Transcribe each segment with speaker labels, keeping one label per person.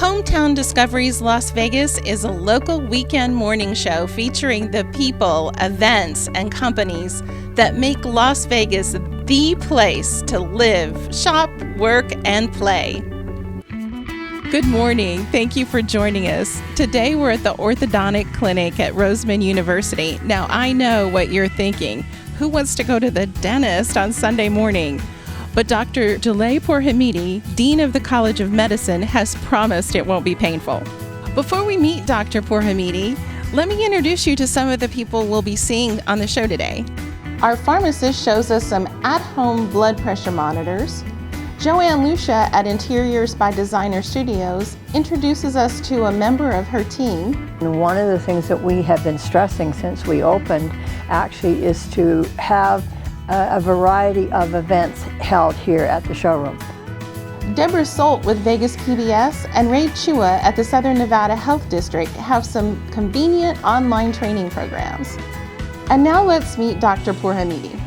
Speaker 1: Hometown Discoveries Las Vegas is a local weekend morning show featuring the people, events, and companies that make Las Vegas the place to live, shop, work, and play. Good morning. Thank you for joining us. Today we're at the Orthodontic Clinic at Roseman University. Now, I know what you're thinking. Who wants to go to the dentist on Sunday morning? But Dr. Jaleh Pourhamidi, Dean of the College of Medicine, has promised it won't be painful. Before we meet Dr. Pourhamidi, let me introduce you to some of the people we'll be seeing on the show today. Our pharmacist shows us some at-home blood pressure monitors. Joanne Lucia at Interiors by Designer Studios introduces us to a member of her team.
Speaker 2: And one of the things that we have been stressing since we opened actually is to have a variety of events held here at the showroom.
Speaker 1: Debra Solt with Vegas PDS and Chua at the Southern Nevada Health District have some convenient online training programs. And now let's meet Dr. Pourhamidi.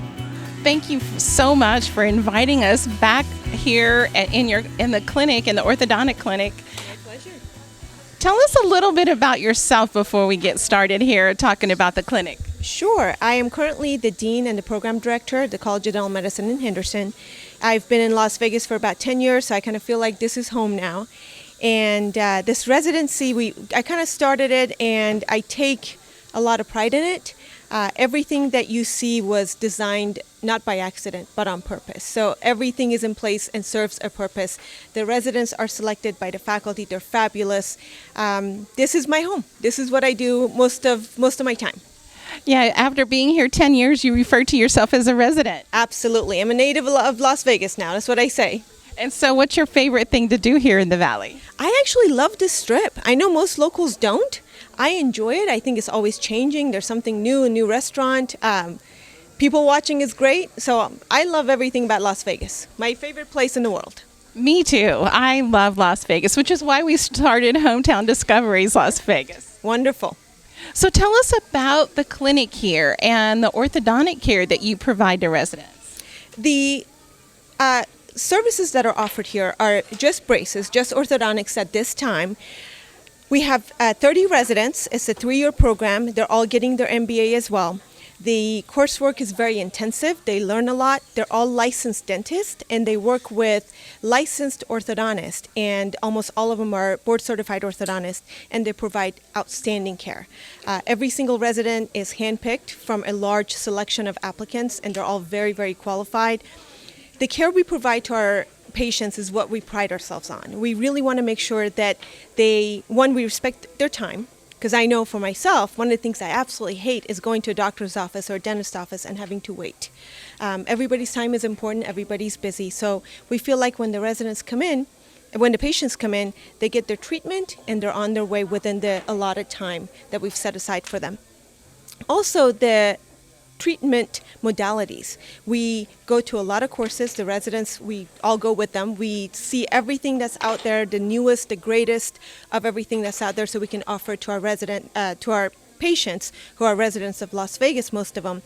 Speaker 1: Thank you so much for inviting us back here in the clinic, in the orthodontic clinic.
Speaker 3: My pleasure.
Speaker 1: Tell us a little bit about yourself before we get started here talking about the clinic.
Speaker 3: Sure. I am currently the Dean and the Program Director at the College of Dental Medicine in Henderson. I've been in Las Vegas for about 10 years, so I kind of feel like this is home now. And this residency, I kind of started it, and I take a lot of pride in it. Everything that you see was designed not by accident, but on purpose. So everything is in place and serves a purpose. The residents are selected by the faculty. They're fabulous. This is my home. This is what I do most of my time.
Speaker 1: Yeah, after being here 10 years, you refer to yourself as a resident.
Speaker 3: Absolutely. I'm a native of Las Vegas now. That's what I say.
Speaker 1: And so what's your favorite thing to do here in the Valley?
Speaker 3: I actually love this strip. I know most locals don't. I enjoy it. I think it's always changing. There's something new, a new restaurant. People watching is great. So I love everything about Las Vegas. My favorite place in the world.
Speaker 1: Me too. I love Las Vegas, which is why we started Hometown Discoveries Las Vegas.
Speaker 3: Wonderful.
Speaker 1: So tell us about the clinic here and the orthodontic care that you provide to residents.
Speaker 3: The services that are offered here are just braces, just orthodontics at this time. We have 30 residents. It's a 3-year program. They're all getting their MBA as well. The coursework is very intensive. They learn a lot. They're all licensed dentists, and they work with licensed orthodontists, and almost all of them are board-certified orthodontists, and they provide outstanding care. Every single resident is handpicked from a large selection of applicants, and they're all very, very qualified. The care we provide to our patients is what we pride ourselves on. We really want to make sure that we respect their time. Because I know for myself, one of the things I absolutely hate is going to a doctor's office or a dentist's office and having to wait. Everybody's time is important, everybody's busy. So we feel like when the patients come in, they get their treatment and they're on their way within the allotted time that we've set aside for them. Also, the treatment modalities. We go to a lot of courses. The residents, we all go with them. We see everything that's out there, the newest, the greatest of everything that's out there, so we can offer to our patients who are residents of Las Vegas, most of them.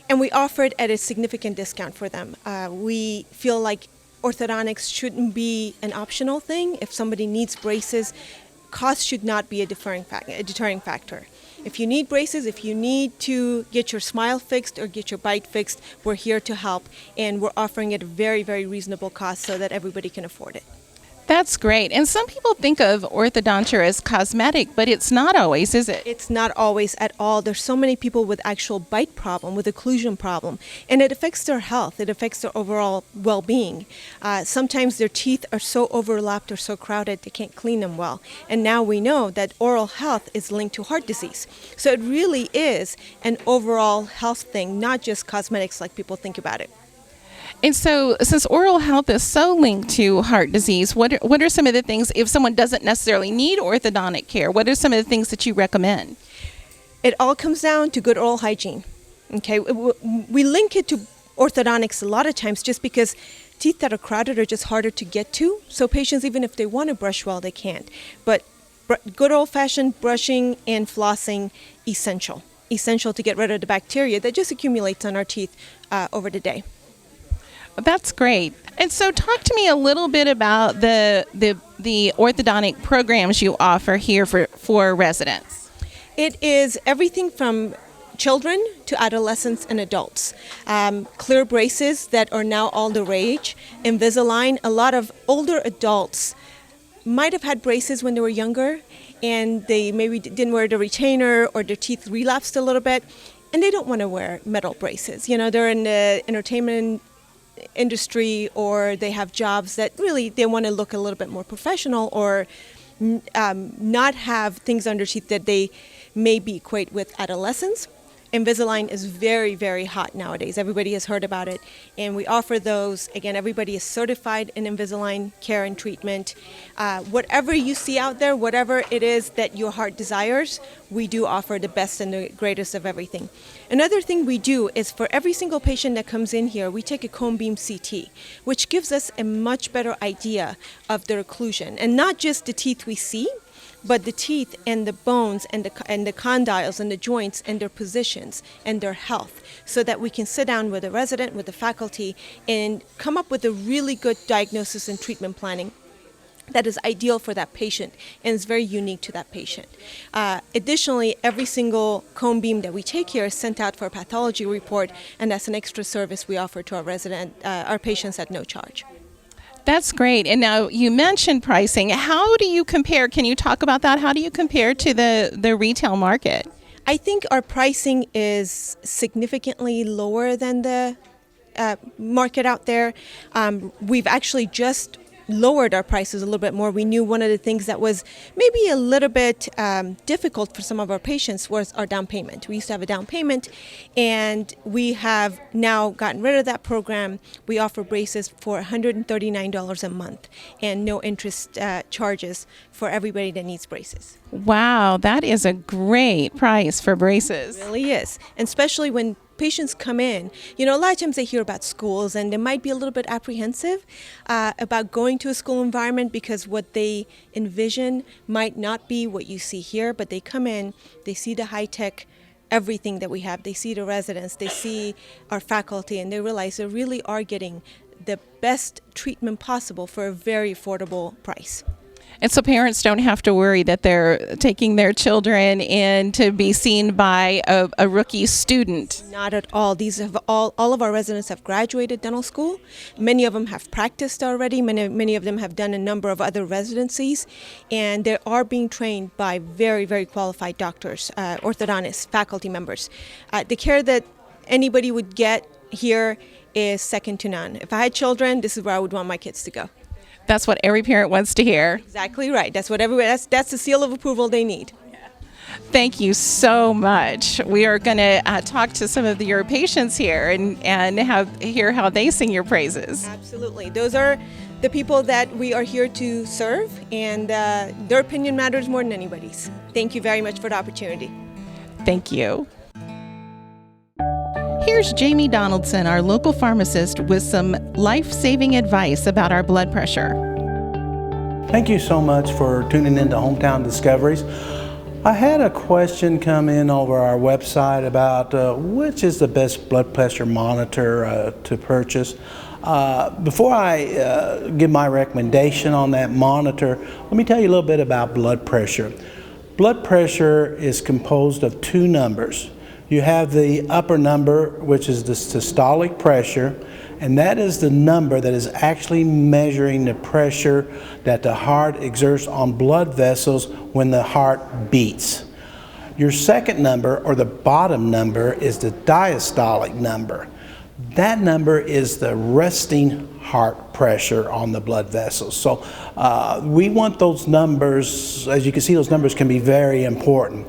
Speaker 3: And we offer it at a significant discount for them. We feel like orthodontics shouldn't be an optional thing. If somebody needs braces, cost should not be a deterring factor. If you need braces, if you need to get your smile fixed or get your bite fixed, we're here to help, and we're offering it at a very, very reasonable cost so that everybody can afford it.
Speaker 1: That's great. And some people think of orthodonture as cosmetic, but it's not always, is it?
Speaker 3: It's not always at all. There's so many people with actual bite problem, with occlusion problem, and it affects their health. It affects their overall well-being. Sometimes their teeth are so overlapped or so crowded they can't clean them well. And now we know that oral health is linked to heart disease. So it really is an overall health thing, not just cosmetics like people think about it.
Speaker 1: And so, since oral health is so linked to heart disease, what are some of the things, if someone doesn't necessarily need orthodontic care, what are some of the things that you recommend?
Speaker 3: It all comes down to good oral hygiene. Okay, we link it to orthodontics a lot of times just because teeth that are crowded are just harder to get to. So patients, even if they want to brush well, they can't. But good old-fashioned brushing and flossing, essential to get rid of the bacteria that just accumulates on our teeth over the day.
Speaker 1: That's great. And so talk to me a little bit about the orthodontic programs you offer here for residents.
Speaker 3: It is everything from children to adolescents and adults. Clear braces that are now all the rage. Invisalign, a lot of older adults might have had braces when they were younger and they maybe didn't wear the retainer or their teeth relapsed a little bit and they don't want to wear metal braces. You know, they're in the entertainment industry or they have jobs that really they want to look a little bit more professional or not have things on their teeth that they maybe equate with adolescence. Invisalign is very, very hot nowadays. Everybody has heard about it. And we offer those. Again, everybody is certified in Invisalign care and treatment. Whatever you see out there, whatever it is that your heart desires, we do offer the best and the greatest of everything. Another thing we do is for every single patient that comes in here, we take a cone beam CT, which gives us a much better idea of their occlusion. And not just the teeth we see, but the teeth and the bones and the condyles and the joints and their positions and their health, so that we can sit down with the resident, with the faculty, and come up with a really good diagnosis and treatment planning that is ideal for that patient and is very unique to that patient. Additionally, every single cone beam that we take here is sent out for a pathology report, and that's an extra service we offer to our patients at no charge.
Speaker 1: That's great. And now you mentioned pricing. How do you compare? Can you talk about that? How do you compare to the retail market?
Speaker 3: I think our pricing is significantly lower than the market out there. We've actually just lowered our prices a little bit more. We knew one of the things that was maybe a little bit difficult for some of our patients was our down payment. We used to have a down payment, and we have now gotten rid of that program. We offer braces for $139 a month and no interest charges for everybody that needs braces.
Speaker 1: Wow, that is a great price for braces.
Speaker 3: It really is, and especially when patients come in. You know, a lot of times they hear about schools and they might be a little bit apprehensive about going to a school environment because what they envision might not be what you see here, but they come in, they see the high-tech everything that we have, they see the residents, they see our faculty, and they realize they really are getting the best treatment possible for a very affordable price.
Speaker 1: And so parents don't have to worry that they're taking their children in to be seen by a rookie student.
Speaker 3: Not at all. These have all of our residents have graduated dental school. Many of them have practiced already. Many of them have done a number of other residencies, and they are being trained by very, very qualified doctors, orthodontists, faculty members. The care that anybody would get here is second to none. If I had children, this is where I would want my kids to go.
Speaker 1: That's what every parent wants to hear.
Speaker 3: Exactly right. That's what everybody. That's the seal of approval they need.
Speaker 1: Thank you so much. We are going to talk to some of your patients here and hear how they sing your praises.
Speaker 3: Absolutely. Those are the people that we are here to serve, and their opinion matters more than anybody's. Thank you very much for the opportunity.
Speaker 1: Thank you. Here's Jamie Donaldson, our local pharmacist, with some life-saving advice about our blood pressure.
Speaker 4: Thank you so much for tuning in to Hometown Discoveries. I had a question come in over our website about which is the best blood pressure monitor to purchase. Before I give my recommendation on that monitor, let me tell you a little bit about blood pressure. Blood pressure is composed of two numbers. You have the upper number, which is the systolic pressure, and that is the number that is actually measuring the pressure that the heart exerts on blood vessels when the heart beats. Your second number, or the bottom number, is the diastolic number. That number is the resting heart pressure on the blood vessels. So we want those numbers. As you can see, those numbers can be very important.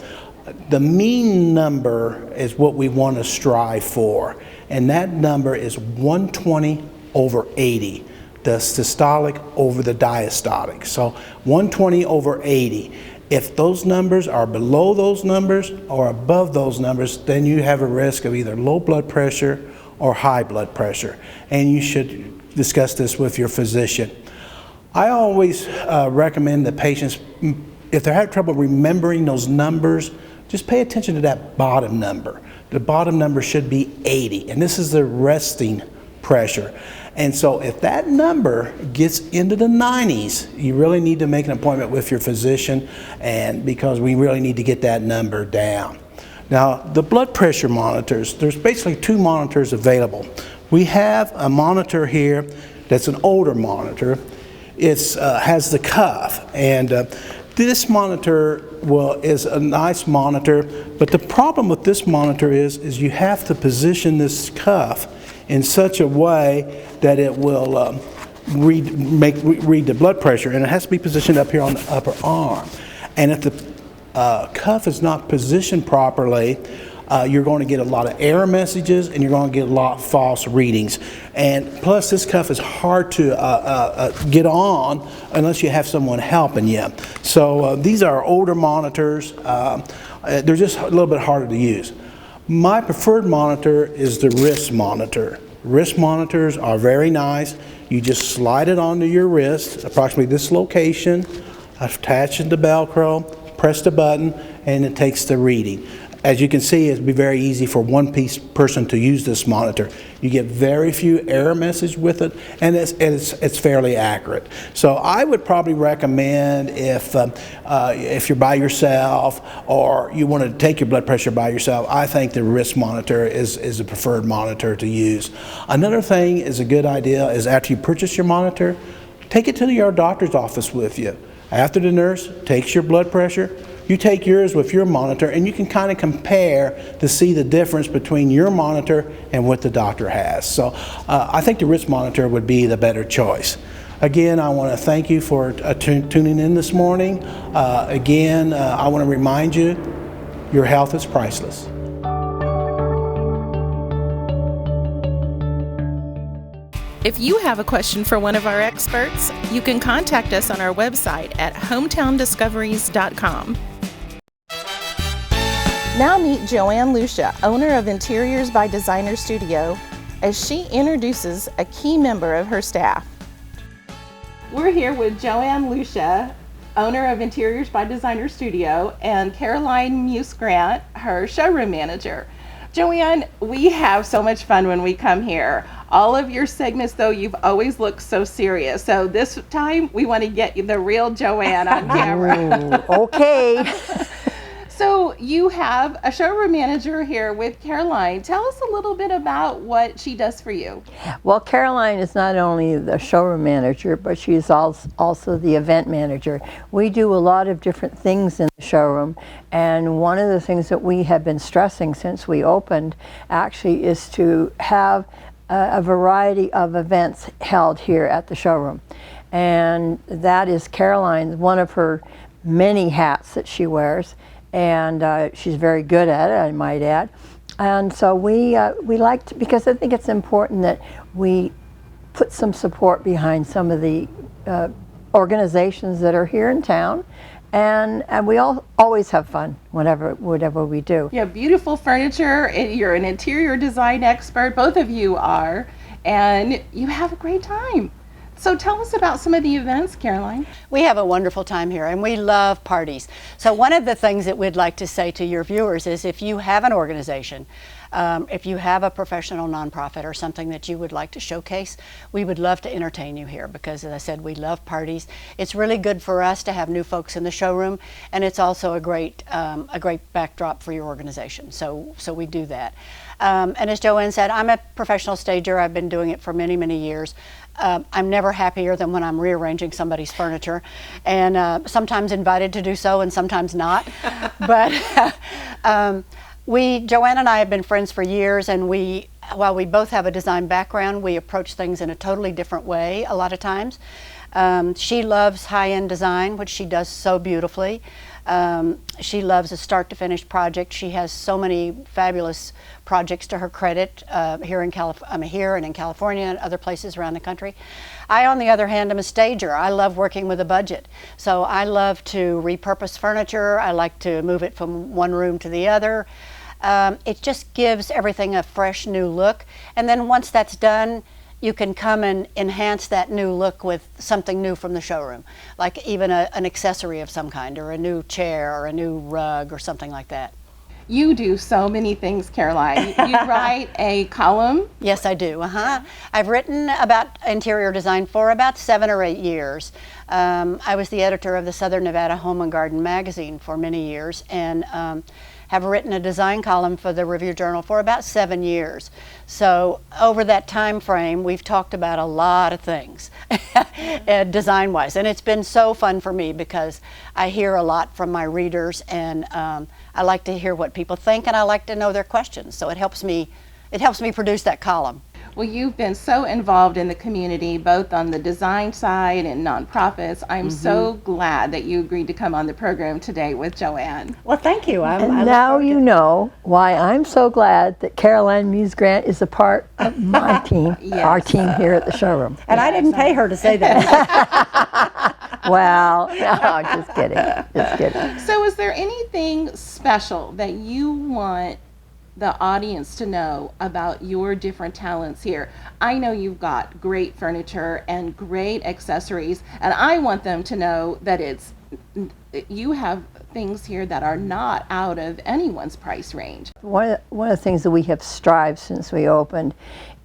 Speaker 4: The mean number is what we want to strive for, and that number is 120/80, the systolic over the diastolic. So 120/80. If those numbers are below those numbers or above those numbers, then you have a risk of either low blood pressure or high blood pressure, and you should discuss this with your physician. I always recommend that patients, if they're having trouble remembering those numbers, just pay attention to that bottom number. The bottom number should be 80, and this is the resting pressure. And so if that number gets into the 90s, you really need to make an appointment with your physician, and because we really need to get that number down. Now, the blood pressure monitors, there's basically two monitors available. We have a monitor here that's an older monitor. It has the cuff, and this monitor is a nice monitor, but the problem with this monitor is you have to position this cuff in such a way that it will read the blood pressure, and it has to be positioned up here on the upper arm. And if the cuff is not positioned properly, you're going to get a lot of error messages, and you're going to get a lot of false readings. And plus, this cuff is hard to get on unless you have someone helping you. So these are older monitors. They're just a little bit harder to use. My preferred monitor is the wrist monitor. Wrist monitors are very nice. You just slide it onto your wrist, approximately this location, attach it to Velcro, press the button, and it takes the reading. As you can see, it'd be very easy for one person to use this monitor. You get very few error messages with it, and it's fairly accurate. So I would probably recommend if you're by yourself or you want to take your blood pressure by yourself, I think the wrist monitor is a preferred monitor to use. Another thing is a good idea is after you purchase your monitor, take it to your doctor's office with you. After the nurse takes your blood pressure, you take yours with your monitor, and you can kind of compare to see the difference between your monitor and what the doctor has. So I think the wrist monitor would be the better choice. Again, I want to thank you for tuning in this morning. Again, I want to remind you, your health is priceless.
Speaker 1: If you have a question for one of our experts, you can contact us on our website at hometowndiscoveries.com. Now meet Joanne Lucia, owner of Interiors by Designer Studio, as she introduces a key member of her staff. We're here with Joanne Lucia, owner of Interiors by Designer Studio, and Caroline Muse-Grant, her showroom manager. Joanne, we have so much fun when we come here. All of your segments, though, you've always looked so serious. So this time, we want to get you the real Joanne on camera.
Speaker 2: Okay.
Speaker 1: So you have a showroom manager here with Caroline. Tell us a little bit about what she does for you.
Speaker 2: Well, Caroline is not only the showroom manager, but she's also the event manager. We do a lot of different things in the showroom, and one of the things that we have been stressing since we opened actually is to have a variety of events held here at the showroom. And that is Caroline's, one of her many hats that she wears. And she's very good at it, I might add. And so we like to, because I think it's important that we put some support behind some of the organizations that are here in town, and we always have fun whatever we do.
Speaker 1: You have beautiful furniture. You're an interior design expert, both of you are, and you have a great time. So tell us about some of the events, Caroline.
Speaker 5: We have a wonderful time here, and we love parties. So one of the things that we'd like to say to your viewers is if you have an organization, if you have a professional nonprofit or something that you would like to showcase, we would love to entertain you here because, as I said, we love parties. It's really good for us to have new folks in the showroom, and it's also a great backdrop for your organization. So we do that. And as Joanne said, I'm a professional stager. I've been doing it for many, many years. I'm never happier than when I'm rearranging somebody's furniture, and sometimes invited to do so and sometimes not. But Joanne and I have been friends for years, and while we both have a design background, we approach things in a totally different way a lot of times. She loves high-end design, which she does so beautifully. She loves a start to finish project. She has so many fabulous projects to her credit here and in California and other places around the country. I, on the other hand, am a stager. I love working with a budget. So I love to repurpose furniture. I like to move it from one room to the other. It just gives everything a fresh new look. And then once that's done, you can come and enhance that new look with something new from the showroom, like even an accessory of some kind, or a new chair, or a new rug, or something like that.
Speaker 1: You do so many things, Caroline. You write a column.
Speaker 5: Yes, I do. I've written about interior design for about 7 or 8 years. I was the editor of the Southern Nevada Home and Garden magazine for many years, and have written a design column for the Review Journal for about 7 years. So over that time frame, we've talked about a lot of things design-wise, and it's been so fun for me because I hear a lot from my readers, and I like to hear what people think, and I like to know their questions. So it helps me produce that column.
Speaker 1: Well, you've been so involved in the community, both on the design side and nonprofits. I'm so glad that you agreed to come on the program today with Joanne.
Speaker 6: Well, thank you.
Speaker 2: And now you know why I'm so glad that Caroline Muse-Grant is a part of my team, our team here at the showroom.
Speaker 6: And I didn't pay her to say that.
Speaker 2: Well, no, just kidding. Just kidding.
Speaker 1: So is there anything special that you want the audience to know about your different talents here? I know you've got great furniture and great accessories, and I want them to know that you have things here that are not out of anyone's price range.
Speaker 2: One of the things that we have strived since we opened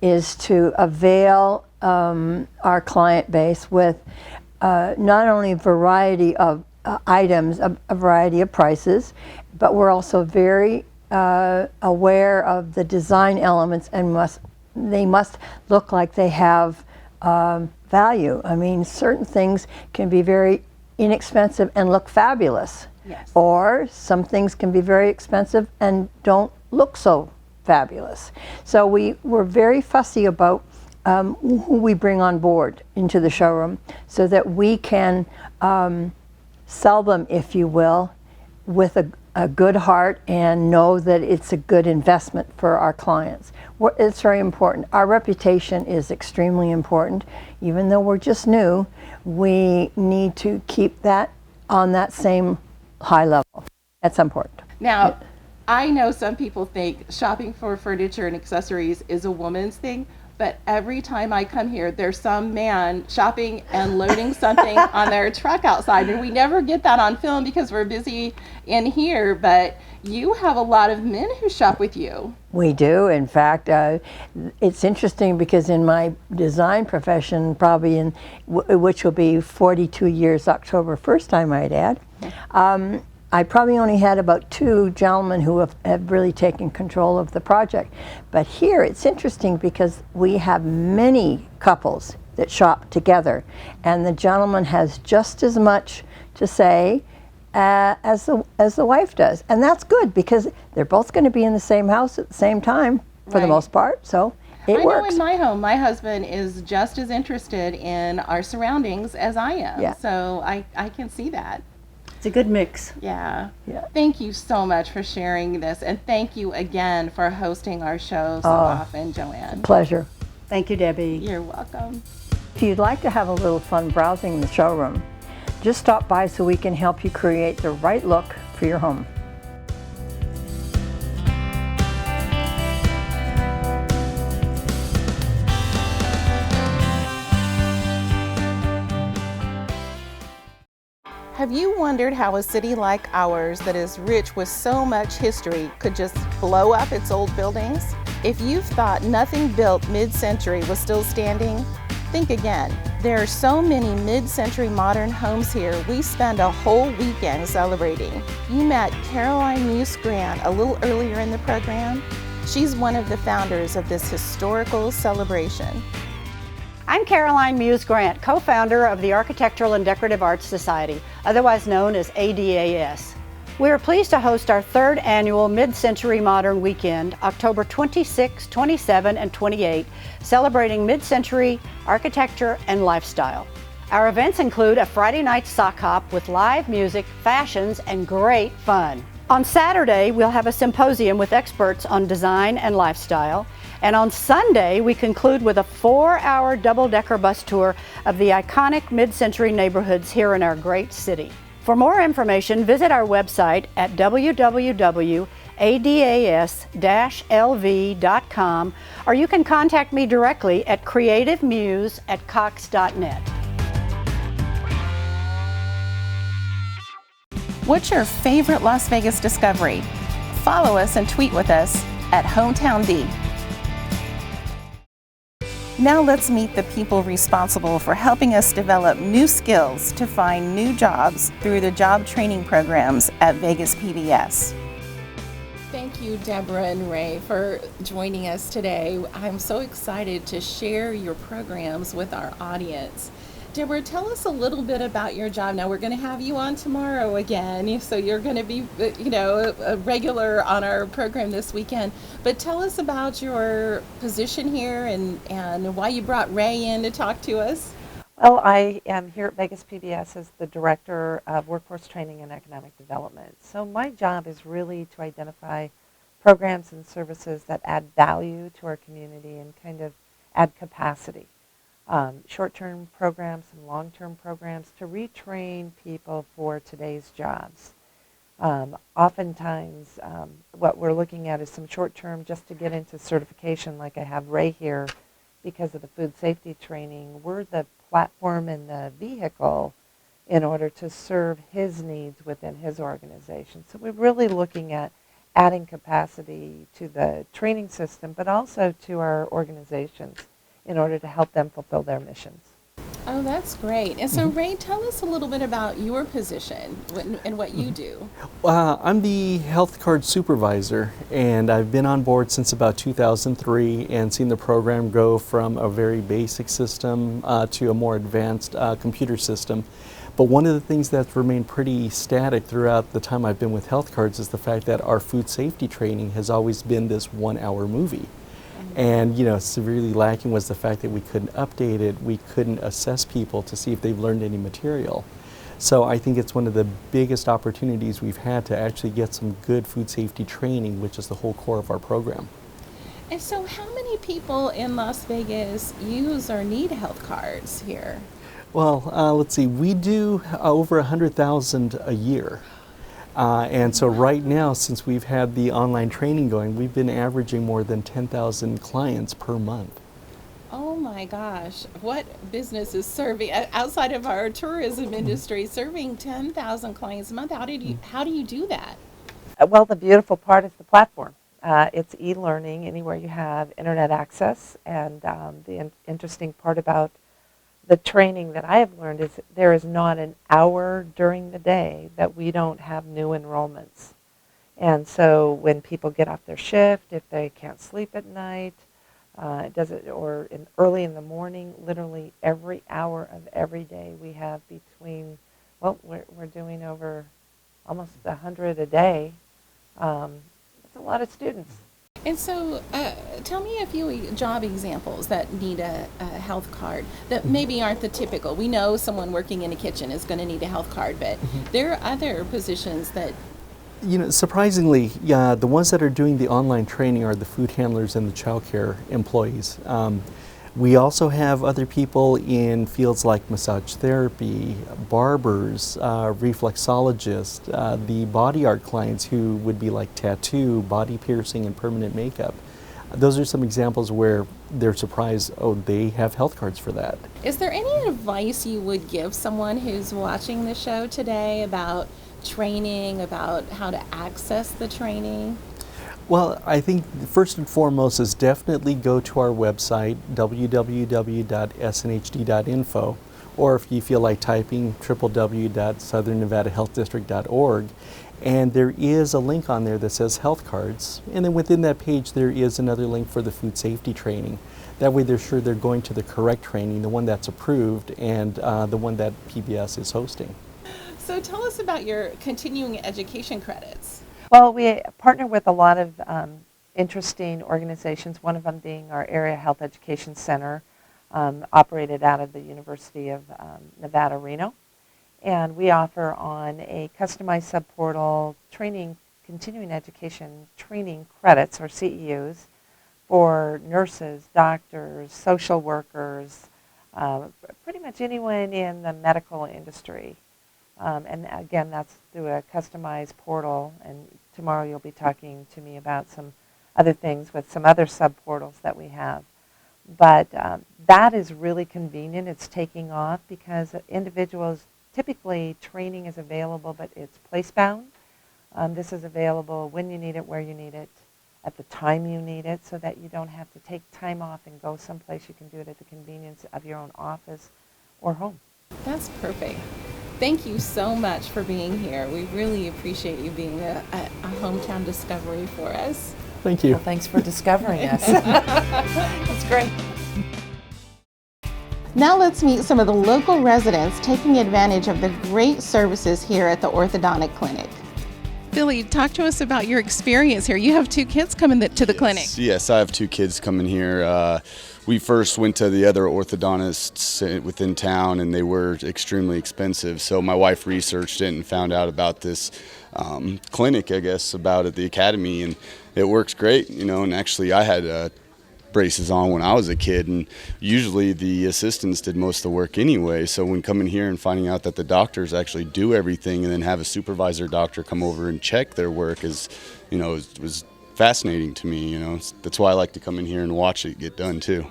Speaker 2: is to avail our client base with not only a variety of items, a variety of prices, but we're also very aware of the design elements, and they must look like they have value. I mean, certain things can be very inexpensive and look fabulous.
Speaker 1: Yes.
Speaker 2: Or some things can be very expensive and don't look so fabulous. So we're very fussy about who we bring on board into the showroom so that we can sell them, if you will, with a good heart and know that it's a good investment for our clients. It's very important. Our reputation is extremely important. Even though we're just new, we need to keep that on that same high level. That's important.
Speaker 1: Now, I know some people think shopping for furniture and accessories is a woman's thing, but every time I come here, there's some man shopping and loading something on their truck outside, and we never get that on film because we're busy in here, but you have a lot of men who shop with you.
Speaker 2: We do. In fact, it's interesting because in my design profession, probably which will be 42 years October 1st, I might add, I probably only had about 2 gentlemen who have really taken control of the project. But here it's interesting because we have many couples that shop together, and the gentleman has just as much to say as the wife does. And that's good because they're both going to be in the same house at the same time for the most part, so it works.
Speaker 1: I know in my home, my husband is just as interested in our surroundings as I am.
Speaker 2: Yeah.
Speaker 1: So I can see that.
Speaker 6: It's a good mix.
Speaker 1: Yeah. Thank you so much for sharing this, and thank you again for hosting our show so often, Joanne.
Speaker 2: Pleasure.
Speaker 6: Thank you, Debbie.
Speaker 1: You're welcome.
Speaker 2: If you'd like to have a little fun browsing the showroom, just stop by so we can help you create the right look for your home.
Speaker 1: Have you wondered how a city like ours that is rich with so much history could just blow up its old buildings? If you've thought nothing built mid-century was still standing, think again. There are so many mid-century modern homes here, we spend a whole weekend celebrating. You met Caroline Muse-Grant a little earlier in the program. She's one of the founders of this historical celebration.
Speaker 5: I'm Caroline Muse-Grant, co-founder of the Architectural and Decorative Arts Society, otherwise known as ADAS. We are pleased to host our 3rd annual Mid-Century Modern Weekend, October 26, 27, and 28, celebrating mid-century architecture and lifestyle. Our events include a Friday night sock hop with live music, fashions, and great fun. On Saturday, we'll have a symposium with experts on design and lifestyle. And on Sunday, we conclude with a 4-hour double-decker bus tour of the iconic mid-century neighborhoods here in our great city. For more information, visit our website at www.adas-lv.com, or you can contact me directly at creativemuse@cox.net.
Speaker 1: What's your favorite Las Vegas discovery? follow us and tweet with us at HometownD. Now let's meet the people responsible for helping us develop new skills to find new jobs through the job training programs at Vegas PBS. Thank you, Deborah and Ray, for joining us today. I'm so excited to share your programs with our audience. Deborah, tell us a little bit about your job. Now, we're going to have you on tomorrow again, so you're going to be, a regular on our program this weekend. But tell us about your position here and why you brought Ray in to talk to us.
Speaker 6: Well, I am here at Vegas PBS as the Director of Workforce Training and Economic Development. So my job is really to identify programs and services that add value to our community and kind of add capacity. Short-term programs and long-term programs to retrain people for today's jobs. Oftentimes, what we're looking at is some short-term just to get into certification, like I have Ray here because of the food safety training. We're the platform and the vehicle in order to serve his needs within his organization. So we're really looking at adding capacity to the training system, but also to our organizations in order to help them fulfill their missions.
Speaker 1: Oh, that's great. And so, Ray, tell us a little bit about your position and what you do.
Speaker 7: I'm the health card supervisor, and I've been on board since about 2003 and seen the program go from a very basic system to a more advanced computer system. But one of the things that's remained pretty static throughout the time I've been with health cards is the fact that our food safety training has always been this 1-hour movie. And severely lacking was the fact that we couldn't update it, we couldn't assess people to see if they've learned any material. So I think it's one of the biggest opportunities we've had to actually get some good food safety training, which is the whole core of our program.
Speaker 1: And so how many people in Las Vegas use or need health cards here?
Speaker 7: Well, let's see, we do over 100,000 a year. And so right now, since we've had the online training going, we've been averaging more than 10,000 clients per month.
Speaker 1: Oh my gosh, what business is serving, outside of our tourism industry, serving 10,000 clients a month? How do you do that?
Speaker 6: Well, the beautiful part is the platform. It's e-learning anywhere you have internet access, and the interesting part about the training that I have learned is there is not an hour during the day that we don't have new enrollments. And so when people get off their shift, if they can't sleep at night, early in the morning, literally every hour of every day we have between, we're doing over almost 100 a day. It's a lot of students.
Speaker 1: And so tell me a few job examples that need a health card that maybe aren't the typical. We know someone working in a kitchen is going to need a health card, but there are other positions that...
Speaker 7: Surprisingly, the ones that are doing the online training are the food handlers and the childcare employees. We also have other people in fields like massage therapy, barbers, reflexologists, the body art clients who would be like tattoo, body piercing, and permanent makeup. Those are some examples where they're surprised, oh, they have health cards for that.
Speaker 1: Is there any advice you would give someone who's watching the show today about training, about how to access the training?
Speaker 7: Well, I think first and foremost is definitely go to our website, www.snhd.info, or if you feel like typing, www.southernnevadahealthdistrict.org, and there is a link on there that says health cards, and then within that page there is another link for the food safety training. That way they're sure they're going to the correct training, the one that's approved, and the one that PBS is hosting.
Speaker 1: So tell us about your continuing education credits.
Speaker 6: Well, we partner with a lot of interesting organizations, one of them being our Area Health Education Center, operated out of the University of Nevada, Reno. And we offer on a customized subportal training, continuing education training credits, or CEUs, for nurses, doctors, social workers, pretty much anyone in the medical industry. And again, that's through a customized portal, and tomorrow you'll be talking to me about some other things with some other sub-portals that we have. But that is really convenient. It's taking off because individuals, typically training is available, but it's place-bound. This is available when you need it, where you need it, at the time you need it, so that you don't have to take time off and go someplace. You can do it at the convenience of your own office or home.
Speaker 1: That's perfect. Thank you so much for being here. We really appreciate you being a hometown discovery for us.
Speaker 7: Thank you.
Speaker 6: Well, thanks for discovering us. That's great.
Speaker 1: Now let's meet some of the local residents taking advantage of the great services here at the Orthodontic Clinic. Billy, talk to us about your experience here. You have 2 kids coming to the clinic.
Speaker 8: Yes, I have 2 kids coming here. We first went to the other orthodontists within town, and they were extremely expensive. So my wife researched it and found out about this clinic, I guess, about at the academy, and it works great, you know. And actually, I had braces on when I was a kid, and usually the assistants did most of the work anyway. So when coming here and finding out that the doctors actually do everything and then have a supervisor doctor come over and check their work is, you know, was fascinating to me, you know. That's why I like to come in here and watch it get done too.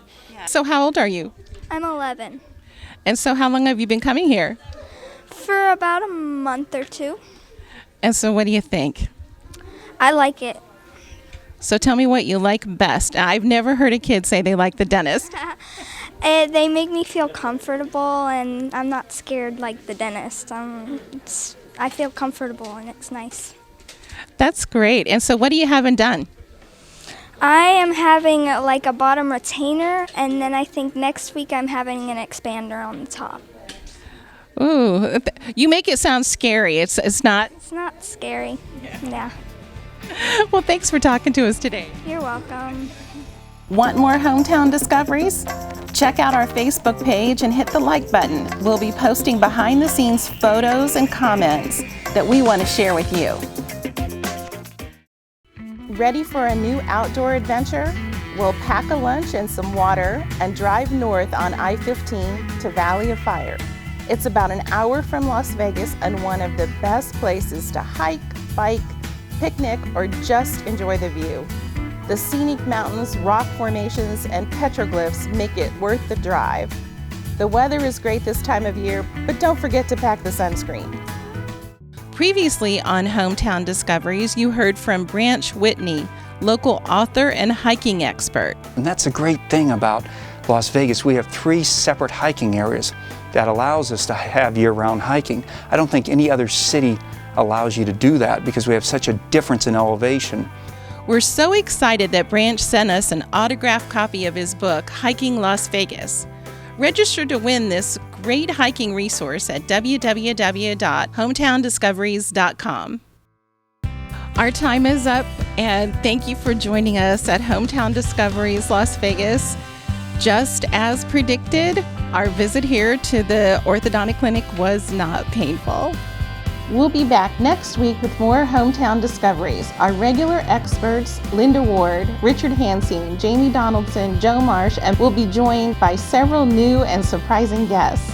Speaker 1: So how old are you?
Speaker 9: I'm 11.
Speaker 1: And so how long have you been coming here?
Speaker 9: For about a month or 2.
Speaker 1: And so what do you think?
Speaker 9: I like it.
Speaker 1: So tell me what you like best. I've never heard a kid say they like the dentist.
Speaker 9: They make me feel comfortable, and I'm not scared like the dentist. I feel comfortable, and it's nice.
Speaker 1: That's great. And so what are you having done?
Speaker 9: I am having like a bottom retainer, and then I think next week I'm having an expander on the top.
Speaker 1: Ooh, you make it sound scary. It's not.
Speaker 9: It's not scary. Yeah.
Speaker 1: Well, thanks for talking to us today.
Speaker 9: You're welcome.
Speaker 1: Want more hometown discoveries? Check out our Facebook page and hit the like button. We'll be posting behind the scenes photos and comments that we want to share with you. Ready for a new outdoor adventure? We'll pack a lunch and some water and drive north on I-15 to Valley of Fire. It's about an hour from Las Vegas and one of the best places to hike, bike, picnic, or just enjoy the view. The scenic mountains, rock formations, and petroglyphs make it worth the drive. The weather is great this time of year, but don't forget to pack the sunscreen. Previously on Hometown Discoveries, you heard from Branch Whitney, local author and hiking expert.
Speaker 10: And that's a great thing about Las Vegas. We have 3 separate hiking areas that allows us to have year-round hiking. I don't think any other city allows you to do that because we have such a difference in elevation.
Speaker 1: We're so excited that Branch sent us an autographed copy of his book, Hiking Las Vegas. Register to win this great hiking resource at www.hometowndiscoveries.com. Our time is up, and thank you for joining us at Hometown Discoveries Las Vegas. Just as predicted, our visit here to the Orthodontic Clinic was not painful. We'll be back next week with more Hometown Discoveries. Our regular experts, Linda Ward, Richard Hansing, Jamie Donaldson, Joe Marsh, and we'll be joined by several new and surprising guests.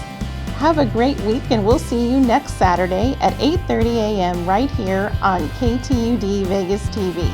Speaker 1: Have a great week, and we'll see you next Saturday at 8:30 a.m. right here on KTUD VEGAS TV.